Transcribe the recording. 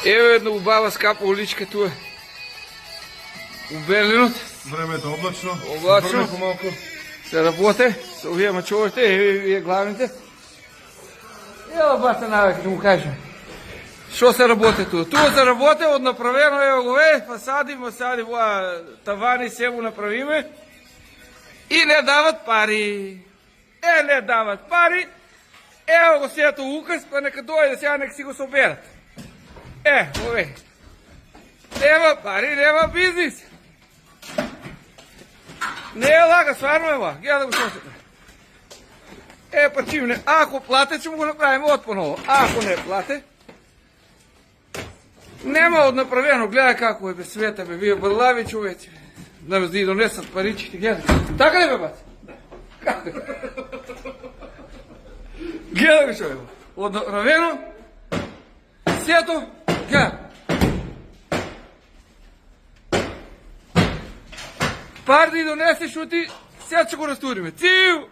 Еве една убава скапа уличка туа. У Берлинот. Времето облачно. Облачно. Врне помалку. Се работе, се овие мачовите, еве вие главните. Ева бата навек да му кажем. Што се работи туа? Туа се работи, однаправено е ове, фасади, масади, воа, тавани, се му направиме. И не дават пари. Не дават пари. Ево го сето указ, па нека дојде сега, нека си го соберат. Ове. Нема пари, нема бизнис. Не е лага, сварно е ва. Гледа да го сосетне. Па чим не, ако плате, ќе му го направим од поново. Ако не плате, нема однаправено. Гледа како е бе света, бе, вие бърлави човече. Да ви донесат паричите, гледа. Така ли бе, бат? Гледа го човек. Однаправено, сето, гледа. Пар да и донесеш оти, сега ќе го растуриме. Цил!